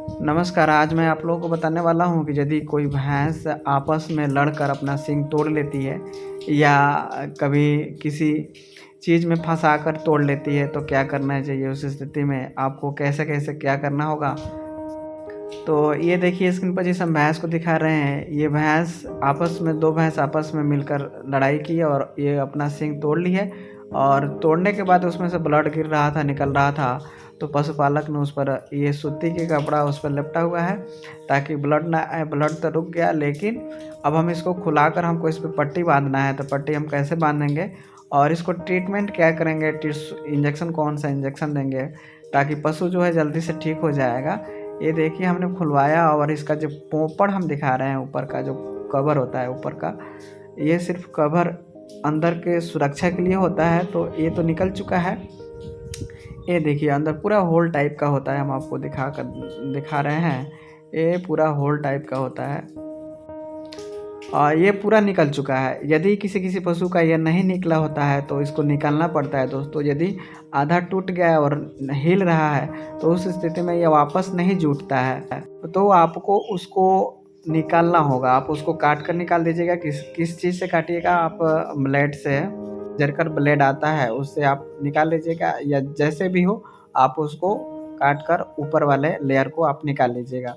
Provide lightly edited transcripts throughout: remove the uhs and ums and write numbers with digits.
नमस्कार। आज मैं आप लोगों को बताने वाला हूँ कि यदि कोई भैंस आपस में लड़कर अपना सींग तोड़ लेती है या कभी किसी चीज़ में फँसाकर तोड़ लेती है तो क्या करना चाहिए, उस स्थिति में आपको कैसे-कैसे क्या करना होगा। तो ये देखिए स्क्रीन पर जिस हम भैंस को दिखा रहे हैं, ये भैंस आपस में 2 भैंस आपस में मिलकर लड़ाई की और ये अपना सींग तोड़ ली है और तोड़ने के बाद उसमें से ब्लड गिर रहा था, निकल रहा था। तो पशुपालक ने उस पर ये सूती के कपड़ा उस पर लपटा हुआ है ताकि ब्लड ना आए। ब्लड तो रुक गया, लेकिन अब हम इसको खुलाकर हमको इस पे पट्टी बाँधना है। तो पट्टी हम कैसे बाँधेंगे और इसको ट्रीटमेंट क्या करेंगे, इंजेक्शन कौन सा इंजेक्शन देंगे ताकि पशु जो है जल्दी से ठीक हो जाएगा। ये देखिए हमने खुलवाया और इसका जो पोपड़ हम दिखा रहे हैं, ऊपर का जो कवर होता है ऊपर का, ये सिर्फ कवर अंदर के सुरक्षा के लिए होता है। तो ये तो निकल चुका है। ये देखिए अंदर पूरा होल टाइप का होता है, हम आपको दिखा रहे हैं। ये पूरा होल टाइप का होता है और ये पूरा निकल चुका है। यदि किसी किसी पशु का ये नहीं निकला होता है तो इसको निकालना पड़ता है दोस्तों। यदि आधा टूट गया है और हिल रहा है तो उस स्थिति में ये वापस नहीं जुटता है, तो आपको उसको निकालना होगा। आप उसको काट कर निकाल दीजिएगा। किस चीज़ से काटिएगा आप, ब्लेड से, जरकर ब्लेड आता है उससे आप निकाल लीजिएगा, या जैसे भी हो आप उसको काट कर ऊपर वाले लेयर को आप निकाल लीजिएगा।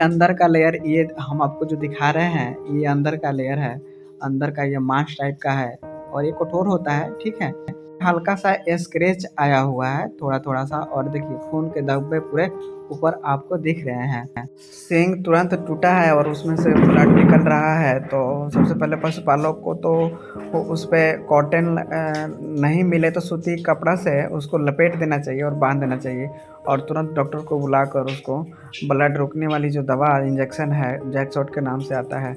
अंदर का लेयर ये हम आपको जो दिखा रहे हैं, ये अंदर का लेयर है। अंदर का ये मांस टाइप का है और ये कठोर होता है, ठीक है। हल्का सा स्क्रैच आया हुआ है थोड़ा-थोड़ा सा, और देखिए खून के धब्बे पूरे ऊपर आपको दिख रहे हैं। सींग तुरंत टूटा है और उसमें से ब्लड निकल रहा है। तो सबसे पहले पशुपालक को तो उस पे कॉटन नहीं मिले तो सूती कपड़ा से उसको लपेट देना चाहिए और बाँध देना चाहिए और तुरंत डॉक्टर को बुलाकर उसको ब्लड रोकने वाली जो दवा इंजेक्शन है, जैकशॉट के नाम से आता है,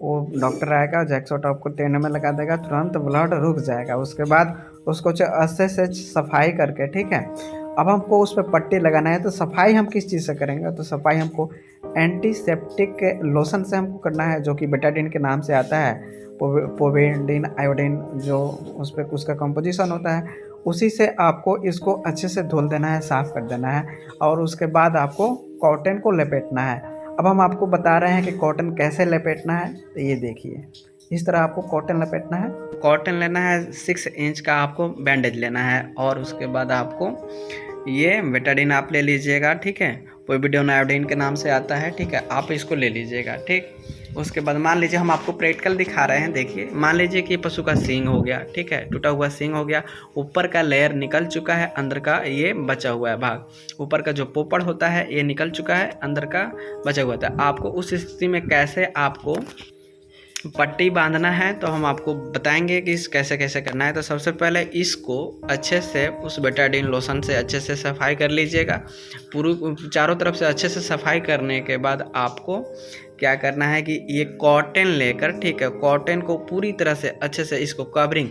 वो डॉक्टर आएगा, जैकशॉट आपको टेने में लगा देगा, तुरंत ब्लड रुक जाएगा। उसके बाद उसको अच्छे से सफाई करके, ठीक है। अब हमको उस पे पट्टी लगाना है। तो सफाई हम किस चीज़ से करेंगे, तो सफाई हमको एंटीसेप्टिक लोशन से हमको करना है, जो कि बेटाडीन के नाम से आता है। पोवेडिन आयोडीन जो उस पर उसका कंपोजिशन होता है, उसी से आपको इसको अच्छे से धुल देना है, साफ़ कर देना है और उसके बाद आपको कॉटन को लपेटना है। अब हम आपको बता रहे हैं कि कॉटन कैसे लपेटना है। तो ये देखिए इस तरह आपको कॉटन लपेटना है। कॉटन लेना है, 6 इंच का आपको बैंडेज लेना है और उसके बाद आपको ये बेटाडीन आप ले लीजिएगा, ठीक है। पोविडोन आयोडीन के नाम से आता है, ठीक है। आप इसको ले लीजिएगा, ठीक। उसके बाद मान लीजिए हम आपको प्रैक्टिकल दिखा रहे हैं। देखिए मान लीजिए कि पशु का सींग हो गया, ठीक है, टूटा हुआ सींग हो गया, ऊपर का लेयर निकल चुका है, अंदर का ये बचा हुआ है भाग, ऊपर का जो पोपड़ होता है ये निकल चुका है, अंदर का बचा हुआ था। आपको उस स्थिति में कैसे आपको पट्टी बांधना है तो हम आपको बताएंगे कि इस कैसे कैसे करना है। तो सबसे पहले इसको अच्छे से उस बेटाडीन लोशन से अच्छे से सफाई कर लीजिएगा। पूरी चारों तरफ से अच्छे से सफाई करने के बाद आपको क्या करना है कि ये कॉटन लेकर, ठीक है, कॉटन को पूरी तरह से अच्छे से इसको कवरिंग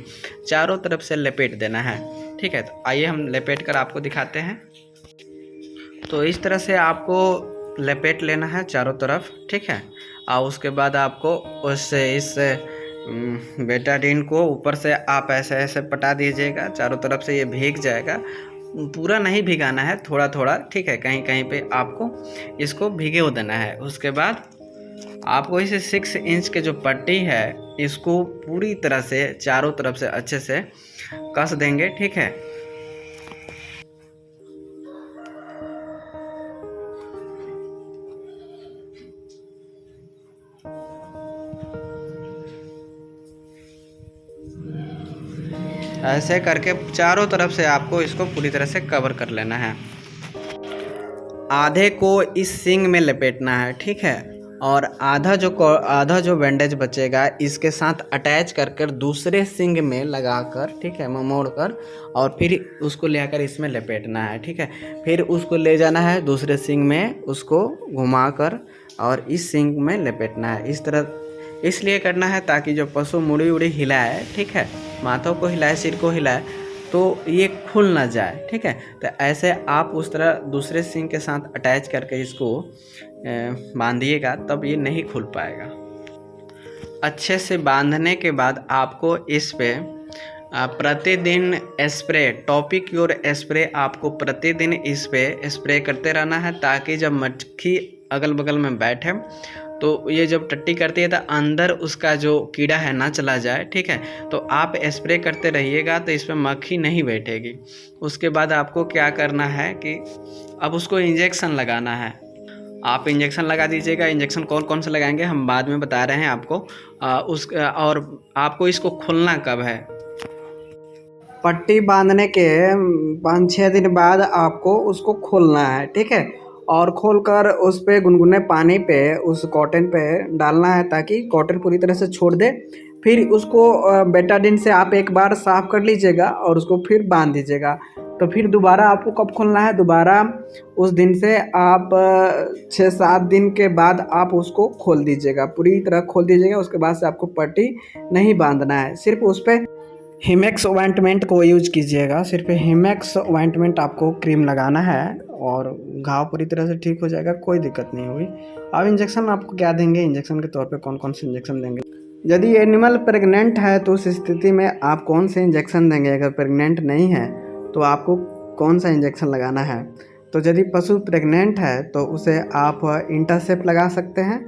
चारों तरफ से लपेट देना है, ठीक है। तो आइए हम लपेट कर आपको दिखाते हैं। तो इस तरह से आपको लपेट लेना है चारों तरफ, ठीक है। और उसके बाद आपको इस बेटाडीन को ऊपर से आप ऐसे ऐसे पटा दीजिएगा चारों तरफ से, ये भीग जाएगा। पूरा नहीं भिगाना है, थोड़ा थोड़ा, ठीक है, कहीं कहीं पे आपको इसको भिगो देना है। उसके बाद आपको इसे 6 इंच के जो पट्टी है इसको पूरी तरह से चारों तरफ से अच्छे से कस देंगे, ठीक है। ऐसे करके चारों तरफ से आपको इसको पूरी तरह से कवर कर लेना है। आधे को इस सींग में लपेटना है, ठीक है, और आधा जो बैंडेज बचेगा इसके साथ अटैच कर कर दूसरे सींग में लगाकर, ठीक है, मोड़ कर, और फिर उसको ले आकर इसमें लपेटना है, ठीक है। फिर उसको ले जाना है दूसरे सींग में, उसको घुमा कर और इस सींग में लपेटना है। इस तरह इसलिए करना है ताकि जो पशु मुड़ी उड़ी हिलाए, ठीक है, माथों को हिलाए, सिर को हिलाए, तो ये खुल ना जाए, ठीक है। तो ऐसे आप उस तरह दूसरे सींग के साथ अटैच करके इसको बांधिएगा, तब ये नहीं खुल पाएगा। अच्छे से बांधने के बाद आपको इस पे प्रतिदिन स्प्रे, टॉपिक योर स्प्रे, आपको प्रतिदिन इस पे स्प्रे करते रहना है, ताकि जब मक्खी अगल बगल में बैठे तो ये जब टट्टी करती है तो अंदर उसका जो कीड़ा है ना चला जाए। ठीक है, तो आप स्प्रे करते रहिएगा तो इस पर मक्खी नहीं बैठेगी। उसके बाद आपको क्या करना है कि अब उसको इंजेक्शन लगाना है। आप इंजेक्शन लगा दीजिएगा। इंजेक्शन कौन कौन से लगाएंगे हम बाद में बता रहे हैं आपको। और आपको इसको खोलना कब है, पट्टी बांधने के 5-6 दिन बाद आपको उसको खोलना है। ठीक है, और खोलकर उस पे गुनगुने पानी पे उस कॉटन पे डालना है, ताकि कॉटन पूरी तरह से छोड़ दे। फिर उसको बेटाडिन से आप एक बार साफ़ कर लीजिएगा और उसको फिर बांध दीजिएगा। तो फिर दोबारा आपको कब खोलना है, दोबारा उस दिन से आप 6-7 दिन के बाद आप उसको खोल दीजिएगा, पूरी तरह खोल दीजिएगा। उसके बाद से आपको पट्टी नहीं बांधना है, सिर्फ उस पर हिमेक्स ऑइंटमेंट को यूज कीजिएगा। सिर्फ हिमेक्स ऑइंटमेंट आपको क्रीम लगाना है और घाव पूरी तरह से ठीक हो जाएगा, कोई दिक्कत नहीं होगी। अब इंजेक्शन आपको क्या देंगे, इंजेक्शन के तौर पे कौन कौन से इंजेक्शन देंगे। यदि एनिमल प्रेग्नेंट है तो उस स्थिति में आप कौन से इंजेक्शन देंगे। अगर प्रेग्नेंट नहीं है तो आपको कौन सा इंजेक्शन लगाना है। तो यदि पशु प्रेग्नेंट है तो उसे आप इंटरसेप्ट लगा सकते हैं,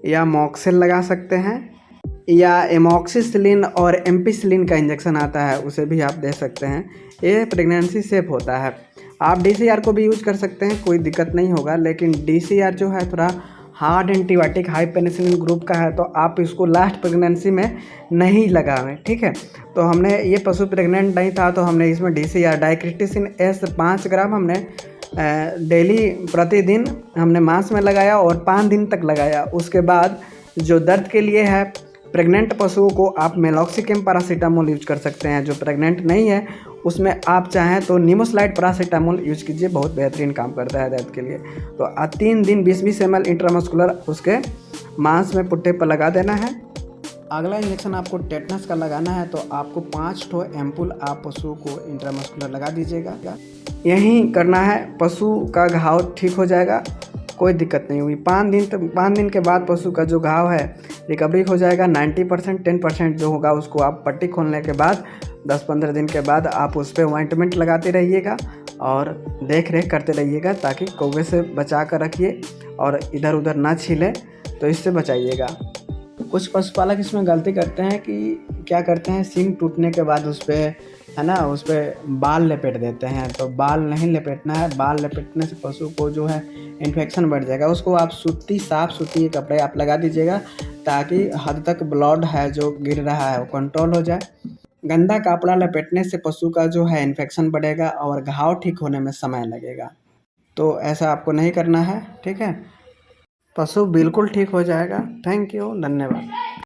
या मॉक्सिल लगा सकते हैं, या एमॉक्सिसिलिन और एम्पिसिलिन का इंजेक्शन आता है, उसे भी आप दे सकते हैं। ये प्रेगनेंसी सेफ होता है। आप DCR को भी यूज कर सकते हैं, कोई दिक्कत नहीं होगा। लेकिन DCR जो है थोड़ा hard antibiotic high penicillin group का है, तो आप इसको लास्ट प्रेगनेंसी में नहीं लगावें। ठीक है, तो हमने ये पशु प्रेग्नेंट नहीं था तो हमने इसमें DCR डाइक्रिटिसिन S 5 ग्राम हमने डेली प्रतिदिन हमने मांस में लगाया और 5 दिन तक लगाया। उसके बाद जो दर्द के लिए है प्रेग्नेंट पशुओं को आप मेलॉक्सिकम पैरासीटामोल यूज कर सकते हैं। जो प्रेग्नेंट नहीं है उसमें आप चाहें तो निमोस्लाइड पैरासीटामोल यूज कीजिए, बहुत बेहतरीन काम करता है दर्द के लिए। तो 3 दिन 20-20 ml इंट्रामस्कुलर उसके मांस में पुट्टे पर लगा देना है। अगला इंजेक्शन आपको टेटनस का लगाना है, तो आपको 5 ठो एम्पुल आप पशु को इंट्रामस्कुलर लगा दीजिएगा। यही करना है, पशु का घाव ठीक हो जाएगा, कोई दिक्कत नहीं हुई। 5 दिन के बाद पशु का जो घाव है रिकवरी हो जाएगा 90%। 10% जो होगा उसको आप पट्टी खोलने के बाद 10-15 दिन के बाद आप उस पर ऑइंटमेंट लगाते रहिएगा और देख रेख करते रहिएगा, ताकि कौवे से बचा कर रखिए और इधर उधर ना छीले, तो इससे बचाइएगा। कुछ पशुपालक इसमें गलती करते हैं कि क्या करते हैं, सींग टूटने के बाद उस पर है ना, उस पर बाल लपेट देते हैं। तो बाल नहीं लपेटना है, बाल लपेटने से पशु को जो है इन्फेक्शन बढ़ जाएगा। उसको आप साफ सूती कपड़े आप लगा दीजिएगा, ताकि हद तक ब्लड है जो गिर रहा है वो कंट्रोल हो जाए। गंदा कपड़ा लपेटने से पशु का जो है इन्फेक्शन बढ़ेगा और घाव ठीक होने में समय लगेगा। तो ऐसा आपको नहीं करना है। ठीक है, पशु बिल्कुल ठीक हो जाएगा। थैंक यू, धन्यवाद।